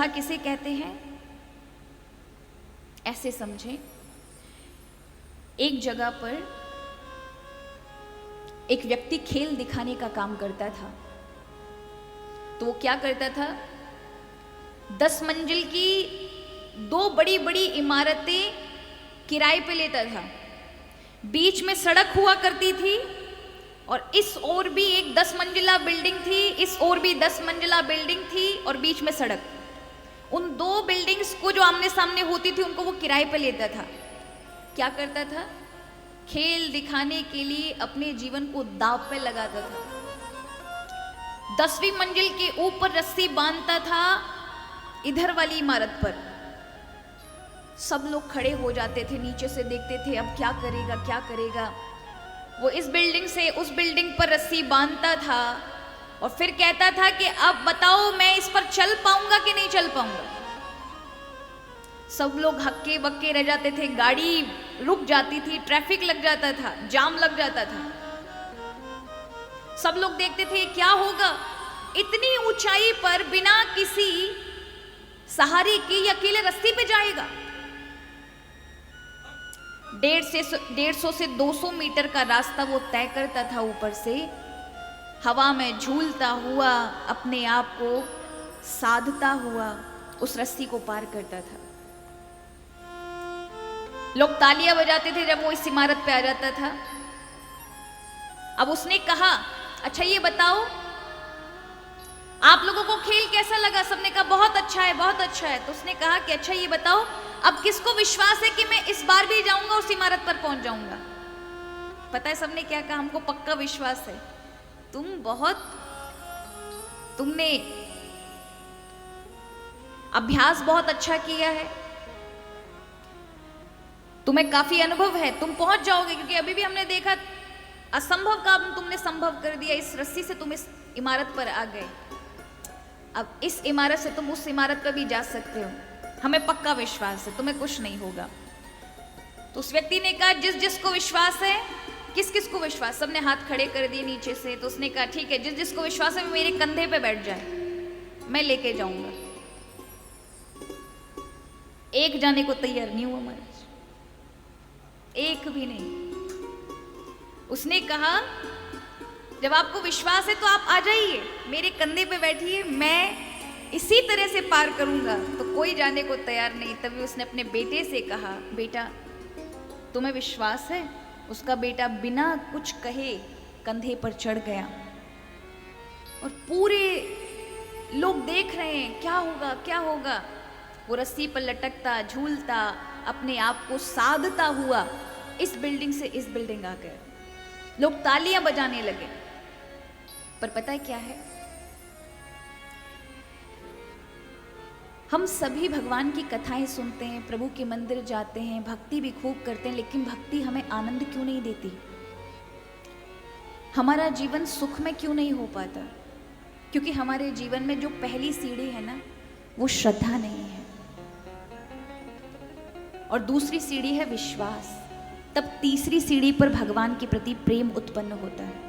श्रद्धा किसे कहते हैं? ऐसे समझें, एक जगह पर एक व्यक्ति खेल दिखाने का काम करता था। तो वो क्या करता था, 10 मंजिल की 2 बड़ी बड़ी इमारतें किराए पे लेता था। बीच में सड़क हुआ करती थी और इस ओर भी एक 10 मंजिला बिल्डिंग थी, इस ओर भी 10 मंजिला बिल्डिंग थी और बीच में सड़क। उन 2 बिल्डिंग्स को जो आमने सामने होती थी उनको वो किराए पे लेता था। क्या करता था, खेल दिखाने के लिए अपने जीवन को दांव पे लगाता था। 10वीं मंजिल के ऊपर रस्सी बांधता था इधर वाली इमारत पर। सब लोग खड़े हो जाते थे, नीचे से देखते थे अब क्या करेगा क्या करेगा। वो इस बिल्डिंग से उस बिल्डिंग पर रस्सी बांधता था और फिर कहता था कि अब बताओ मैं इस पर चल पाऊंगा कि नहीं चल पाऊंगा। सब लोग हक्के बक्के रह जाते थे, गाड़ी रुक जाती थी, ट्रैफिक लग जाता था, जाम लग जाता था। सब लोग देखते थे क्या होगा, इतनी ऊंचाई पर बिना किसी सहारे के अकेले रस्सी पे जाएगा। 150 से 200 मीटर का रास्ता वो तय करता था, ऊपर से हवा में झूलता हुआ, अपने आप को साधता हुआ उस रस्सी को पार करता था। लोग तालियां बजाते थे जब वो इस इमारत पे आ जाता था। अब उसने कहा, अच्छा ये बताओ आप लोगों को खेल कैसा लगा? सबने कहा बहुत अच्छा है, बहुत अच्छा है। तो उसने कहा कि अच्छा ये बताओ अब किसको विश्वास है कि मैं इस बार भी जाऊंगा, उस इमारत पर पहुंच जाऊंगा? पता है सबने क्या कहा? हमको पक्का विश्वास है, तुमने अभ्यास बहुत अच्छा किया है, तुम्हें काफी अनुभव है, तुम पहुंच जाओगे। क्योंकि अभी भी हमने देखा असंभव काम तुमने संभव कर दिया, इस रस्सी से तुम इस इमारत पर आ गए। अब इस इमारत से तुम उस इमारत पर भी जा सकते हो, हमें पक्का विश्वास है, तुम्हें कुछ नहीं होगा। तो उस व्यक्ति ने कहा जिस जिसको विश्वास है, किस किस को विश्वास? सबने हाथ खड़े कर दिए नीचे से। तो उसने कहा ठीक है, जिस जिसको विश्वास है मेरे कंधे पे बैठ जाए, मैं लेके जाऊंगा। एक जाने को तैयार नहीं हुआ महाराज, एक भी नहीं। उसने कहा जब आपको विश्वास है तो आप आ जाइए, मेरे कंधे पे बैठिए, मैं इसी तरह से पार करूंगा। तो कोई जाने को तैयार नहीं। तभी उसने अपने बेटे से कहा, बेटा तुम्हें विश्वास है? उसका बेटा बिना कुछ कहे कंधे पर चढ़ गया और पूरे लोग देख रहे हैं क्या होगा क्या होगा। वो रस्सी पर लटकता, झूलता, अपने आप को साधता हुआ इस बिल्डिंग से इस बिल्डिंग आ गया। लोग तालियां बजाने लगे। पर पता है क्या है, हम सभी भगवान की कथाएं सुनते हैं, प्रभु के मंदिर जाते हैं, भक्ति भी खूब करते हैं, लेकिन भक्ति हमें आनंद क्यों नहीं देती? हमारा जीवन सुख में क्यों नहीं हो पाता? क्योंकि हमारे जीवन में जो पहली सीढ़ी है ना, वो श्रद्धा नहीं है, और दूसरी सीढ़ी है विश्वास। तब तीसरी सीढ़ी पर भगवान के प्रति प्रेम उत्पन्न होता है।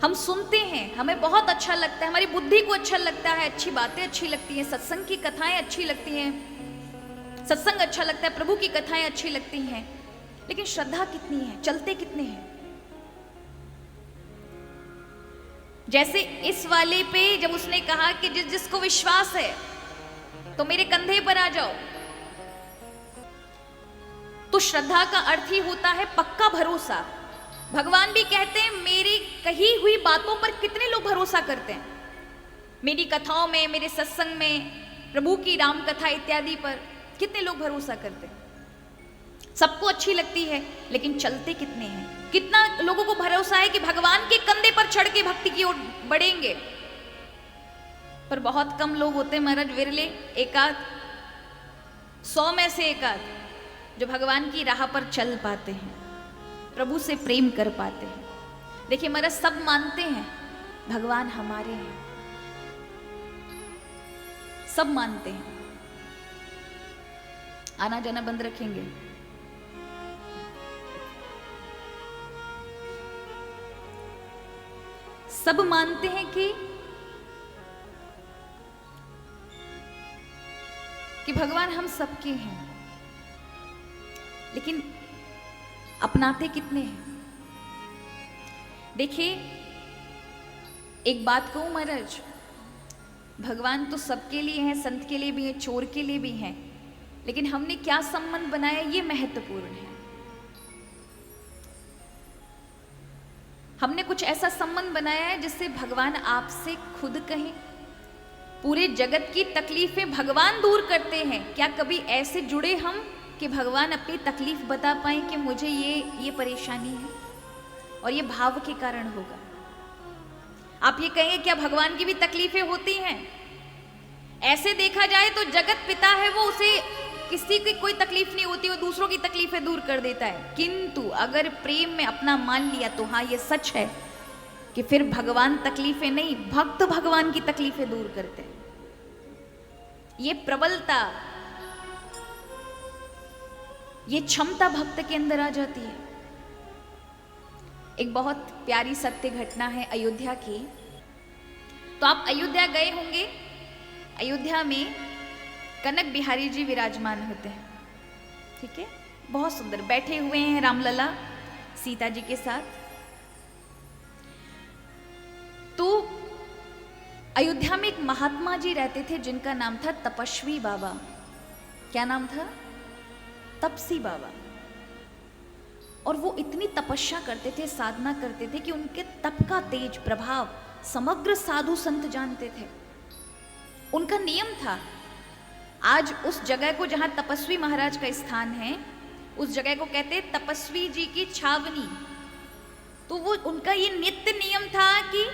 हम सुनते हैं, हमें बहुत अच्छा लगता है, हमारी बुद्धि को अच्छा लगता है, अच्छी बातें अच्छी लगती हैं, सत्संग की कथाएं अच्छी लगती हैं, सत्संग अच्छा लगता है, प्रभु की कथाएं अच्छी लगती हैं, लेकिन श्रद्धा कितनी है, चलते कितने हैं? जैसे इस वाले पे जब उसने कहा कि जिस जिसको विश्वास है तो मेरे कंधे पर आ जाओ, तो श्रद्धा का अर्थ ही होता है पक्का भरोसा। भगवान भी कहते हैं मेरी कही हुई बातों पर कितने लोग भरोसा करते हैं, मेरी कथाओं में, मेरे सत्संग में, प्रभु की राम कथा इत्यादि पर कितने लोग भरोसा करते हैं। सबको अच्छी लगती है, लेकिन चलते कितने हैं? कितना लोगों को भरोसा है कि भगवान के कंधे पर चढ़ के भक्ति की ओर बढ़ेंगे? पर बहुत कम लोग होते हैं महाराज, विरले, एकाध, 100 में से एकाध जो भगवान की राह पर चल पाते हैं, प्रभु से प्रेम कर पाते हैं। देखिए महाराज, सब मानते हैं भगवान हमारे हैं, सब मानते हैं, आना जाना बंद रखेंगे, सब मानते हैं कि कि भगवान हम सबके हैं, लेकिन अपनाते कितने हैं। देखिए, एक बात कहूं महाराज, भगवान तो सबके लिए हैं, संत के लिए भी हैं, चोर के लिए भी हैं, लेकिन हमने क्या संबंध बनाया ये महत्वपूर्ण है। हमने कुछ ऐसा संबंध बनाया है जिससे भगवान आपसे खुद कहें, पूरे जगत की तकलीफें भगवान दूर करते हैं। क्या कभी ऐसे जुड़े हम कि भगवान अपनी तकलीफ बता पाए कि मुझे ये परेशानी है और ये भाव के कारण होगा। आप ये कहेंगे क्या भगवान की भी तकलीफें होती हैं? ऐसे देखा जाए तो जगत पिता है, वो उसे किसी की कोई तकलीफ नहीं होती, वो दूसरों की तकलीफें दूर कर देता है। किंतु अगर प्रेम में अपना मान लिया तो हाँ, ये सच है कि फिर भगवान तकलीफें नहीं, भक्त भगवान की तकलीफें दूर करते हैं। ये प्रबलता, ये क्षमता भक्त के अंदर आ जाती है। एक बहुत प्यारी सत्य घटना है अयोध्या की। तो आप अयोध्या गए होंगे। अयोध्या में कनक बिहारी जी विराजमान होते हैं, ठीक है, बहुत सुंदर बैठे हुए हैं रामलला सीता जी के साथ। तो अयोध्या में एक महात्मा जी रहते थे जिनका नाम था तपस्वी बाबा। क्या नाम था? तपसी बाबा। और वो इतनी तपस्या करते थे, साधना करते थे कि उनके तप का तेज प्रभाव समग्र साधु संत जानते थे। उनका नियम था, आज उस जगह को जहां तपस्वी महाराज का स्थान है, उस जगह को कहते हैं तपस्वी जी की छावनी। तो वो उनका ये नित्य नियम था कि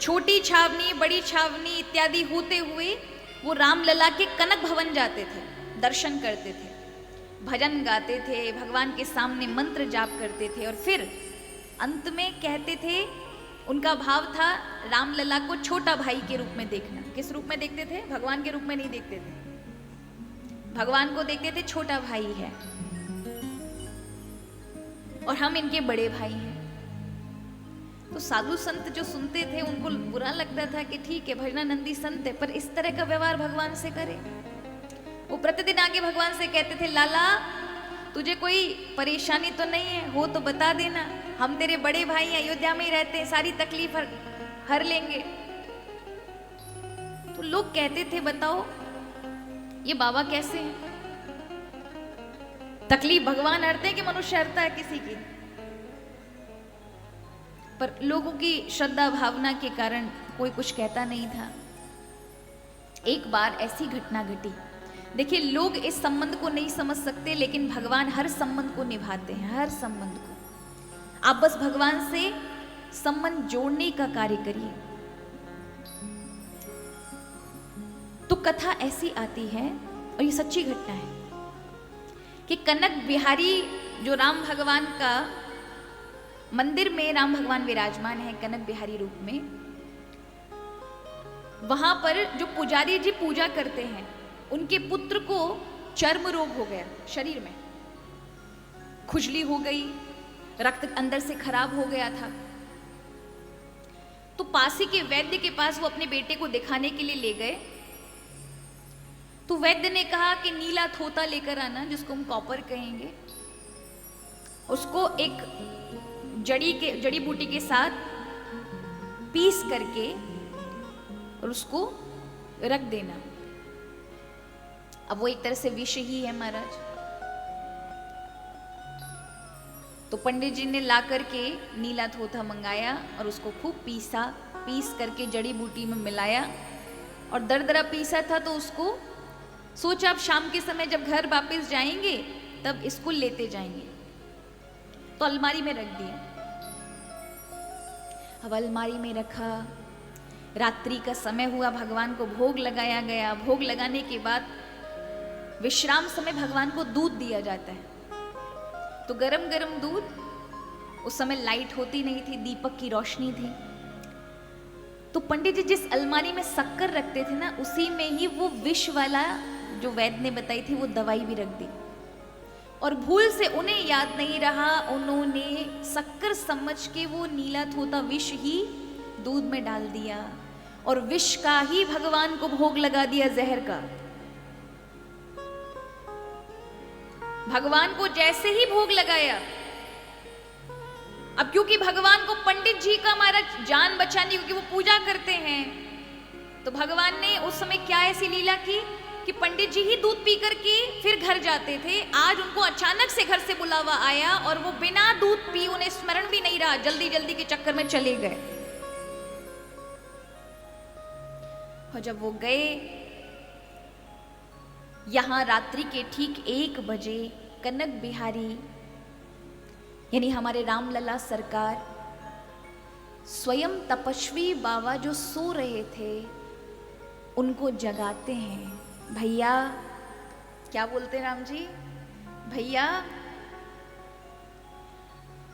छोटी छावनी, बड़ी छावनी इत्यादि होते हुए वो रामलला के कनक भवन जाते थे, दर्शन करते थे, भजन गाते थे, भगवान के सामने मंत्र जाप करते थे और फिर अंत में कहते थे, उनका भाव था रामलला को छोटा भाई के रूप में देखना। किस रूप में देखते थे? भगवान के रूप में नहीं देखते थे, भगवान को देखते थे छोटा भाई है और हम इनके बड़े भाई हैं। तो साधु संत जो सुनते थे उनको बुरा लगता था कि ठीक है भजनानंदी संत है, पर इस तरह का व्यवहार भगवान से करे। वो प्रतिदिन आगे भगवान से कहते थे, लाला तुझे कोई परेशानी तो नहीं है, हो तो बता देना, हम तेरे बड़े भाई हैं, अयोध्या में ही रहते हैं, सारी तकलीफ हर लेंगे। तो लोग कहते थे, बताओ ये बाबा कैसे हैं? तकलीफ भगवान हरते हैं कि मनुष्य हरता है किसी की? पर लोगों की श्रद्धा भावना के कारण कोई कुछ कहता नहीं था। एक बार ऐसी घटना घटी। देखिए, लोग इस संबंध को नहीं समझ सकते, लेकिन भगवान हर संबंध को निभाते हैं, हर संबंध को। आप बस भगवान से संबंध जोड़ने का कार्य करिए। तो कथा ऐसी आती है, और ये सच्ची घटना है, कि कनक बिहारी जो राम भगवान का मंदिर में राम भगवान विराजमान है कनक बिहारी रूप में, वहां पर जो पुजारी जी पूजा करते हैं, उनके पुत्र को चर्म रोग हो गया, शरीर में खुजली हो गई, रक्त अंदर से खराब हो गया था। तो पास ही के वैद्य के पास वो अपने बेटे को दिखाने के लिए ले गए। तो वैद्य ने कहा कि नीला थोता लेकर आना, जिसको हम कॉपर कहेंगे, उसको एक जड़ी बूटी के साथ पीस करके और उसको रख देना। अब वो एक तरह से विष ही है महाराज। तो पंडित जी ने ला करके नीला थोथा मंगाया और उसको खूब पीस करके जड़ी बूटी में मिलाया और दरदरा पीसा था। तो उसको सोचा अब शाम के समय जब घर वापस जाएंगे तब इसको लेते जाएंगे, तो अलमारी में रख दिया। अब अलमारी में रखा, रात्रि का समय हुआ, भगवान को भोग लगाया गया। भोग लगाने के बाद विश्राम समय भगवान को दूध दिया जाता है। तो गरम गरम दूध, उस समय लाइट होती नहीं थी, दीपक की रोशनी थी। तो पंडित जी जिस अलमारी में शक्कर रखते थे ना, उसी में ही वो विष वाला जो वैद्य ने बताई थी वो दवाई भी रख दी। और भूल से उन्हें याद नहीं रहा, उन्होंने शक्कर समझ के वो नीला थोथा विष ही दूध में डाल दिया और विष का ही भगवान को भोग लगा दिया, जहर का। भगवान को जैसे ही भोग लगाया, अब क्योंकि भगवान को पंडित जी का हमारा जान बचानी, क्योंकि वो पूजा करते हैं, तो भगवान ने उस समय क्या ऐसी लीला की कि पंडित जी ही दूध पी करके फिर घर जाते थे। आज उनको अचानक से घर से बुलावा आया और वो बिना दूध पी, उन्हें स्मरण भी नहीं रहा, जल्दी जल्दी के चक्कर में चले गए। और जब वो गए, यहां रात्रि के ठीक 1 बजे कनक बिहारी यानी हमारे रामलला सरकार स्वयं तपस्वी बाबा जो सो रहे थे उनको जगाते हैं। भैया, क्या बोलते हैं राम जी? भैया,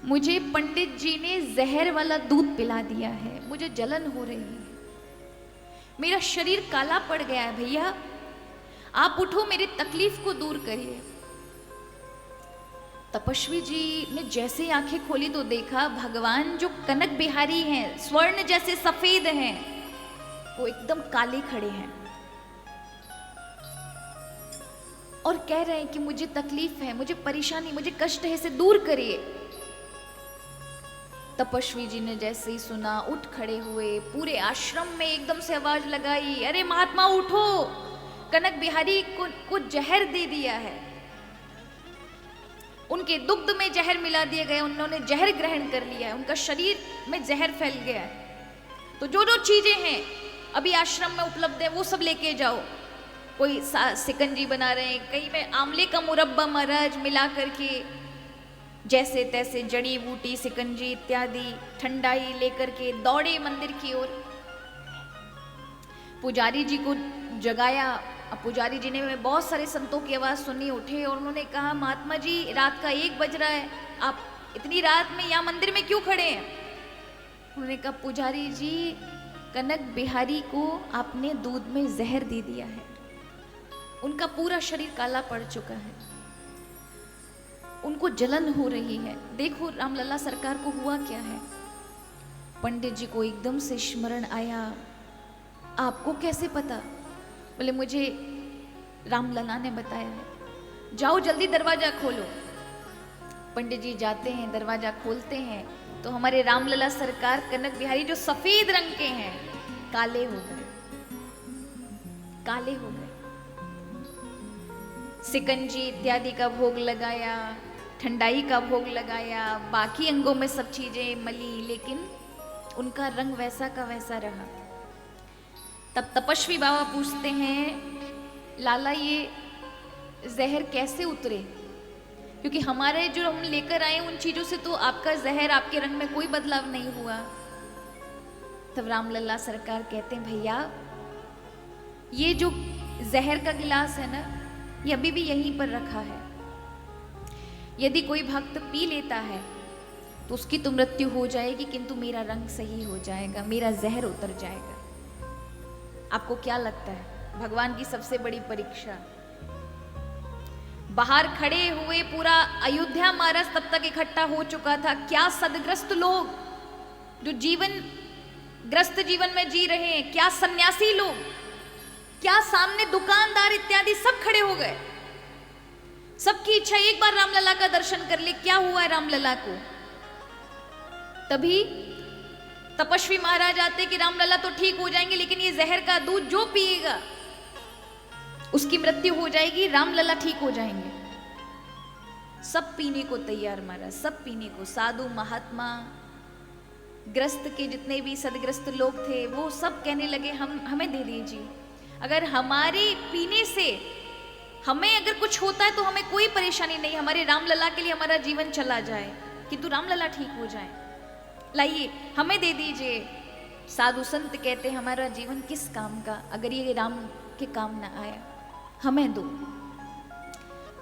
मुझे पंडित जी ने जहर वाला दूध पिला दिया है, मुझे जलन हो रही है, मेरा शरीर काला पड़ गया है, भैया आप उठो, मेरी तकलीफ को दूर करिए। तपस्वी जी ने जैसे ही आंखें खोली तो देखा भगवान जो कनक बिहारी हैं, स्वर्ण जैसे सफेद हैं, वो एकदम काले खड़े हैं और कह रहे हैं कि मुझे तकलीफ है, मुझे परेशानी, मुझे कष्ट है, इसे दूर करिए। तपस्वी जी ने जैसे ही सुना, उठ खड़े हुए, पूरे आश्रम में एकदम से आवाज लगाई, अरे महात्मा उठो, कनक बिहारी को जहर दे दिया है, उनके दुग्ध में जहर मिला दिया गया, उन्होंने जहर ग्रहण कर लिया है, उनका शरीर में जहर फैल गया है। तो जो जो चीजें हैं अभी आश्रम में उपलब्ध है वो सब लेके जाओ। कोई सिकंजी बना रहे हैं, कहीं में आंवले का मुरब्बा महाराज मिला करके, जैसे तैसे जड़ी बूटी सिकंजी इत्यादि ठंडाई लेकर के दौड़े मंदिर की ओर। पुजारी जी को जगाया। अब पुजारी जी ने बहुत सारे संतों की आवाज़ सुनी, उठे और उन्होंने कहा, महात्मा जी रात का 1 बज रहा है, आप इतनी रात में यहाँ मंदिर में क्यों खड़े हैं? उन्होंने कहा, पुजारी जी कनक बिहारी को आपने दूध में जहर दे दिया है, उनका पूरा शरीर काला पड़ चुका है, उनको जलन हो रही है। देखो रामलला सरकार को हुआ क्या है। पंडित जी को एकदम से स्मरण आया, आपको कैसे पता? बोले मुझे रामलला ने बताया है। जाओ जल्दी दरवाजा खोलो। पंडित जी जाते हैं, दरवाजा खोलते हैं तो हमारे रामलला सरकार कनक बिहारी जो सफेद रंग के हैं काले हो गए, काले हो गए। सिकंजी इत्यादि का भोग लगाया, ठंडाई का भोग लगाया, बाकी अंगों में सब चीजें मली, लेकिन उनका रंग वैसा का वैसा रहा। तब तपस्वी बाबा पूछते हैं, लाला ये जहर कैसे उतरे? क्योंकि हमारे जो हम लेकर आए उन चीजों से तो आपका जहर, आपके रंग में कोई बदलाव नहीं हुआ। तब रामलला सरकार कहते हैं, भैया ये जो जहर का गिलास है ना, ये अभी भी यहीं पर रखा है, यदि कोई भक्त पी लेता है तो उसकी तो मृत्यु हो जाएगी, किंतु मेरा रंग सही हो जाएगा, मेरा जहर उतर जाएगा। आपको क्या लगता है भगवान की सबसे बड़ी परीक्षा? बाहर खड़े हुए पूरा अयोध्या महाराज तब तक इकट्ठा हो चुका था। क्या सदग्रस्त लोग जो ग्रस्त जीवन में जी रहे हैं, क्या सन्यासी लोग, क्या सामने दुकानदार इत्यादि सब खड़े हो गए। सबकी इच्छा एक बार रामलला का दर्शन कर ले। क्या हुआ है रामलला को? तभी तपस्वी महाराज आते कि रामलला तो ठीक हो जाएंगे, लेकिन ये जहर का दूध जो पिएगा उसकी मृत्यु हो जाएगी, रामलला ठीक हो जाएंगे। सब पीने को तैयार महाराज, सब पीने को। साधु महात्मा, ग्रस्त के जितने भी सदग्रस्त लोग थे वो सब कहने लगे, हमें दे दीजिए, अगर हमारे पीने से हमें अगर कुछ होता है तो हमें कोई परेशानी नहीं, हमारे रामलला के लिए हमारा जीवन चला जाए, किंतु रामलला ठीक हो जाए, लाइए हमें दे दीजिए। साधु संत कहते हैं, हमारा जीवन किस काम का, अगर ये राम के काम ना आया, हमें दो।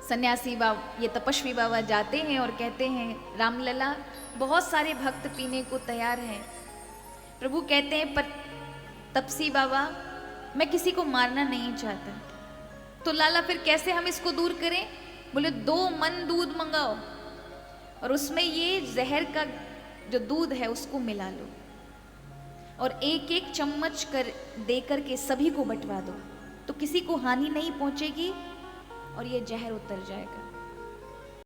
सन्यासी बाबा, ये तपस्वी बाबा जाते हैं और कहते हैं, रामलला बहुत सारे भक्त पीने को तैयार हैं। प्रभु कहते हैं, पर तपसी बाबा मैं किसी को मारना नहीं चाहता, तो लाला फिर कैसे हम इसको दूर करें? बोले 2 मन दूध मंगाओ और उसमें ये जहर का जो दूध है उसको मिला लो और 1-1 चम्मच कर दे करके सभी को बंटवा दो, तो किसी को हानि नहीं पहुंचेगी और ये जहर उतर जाएगा।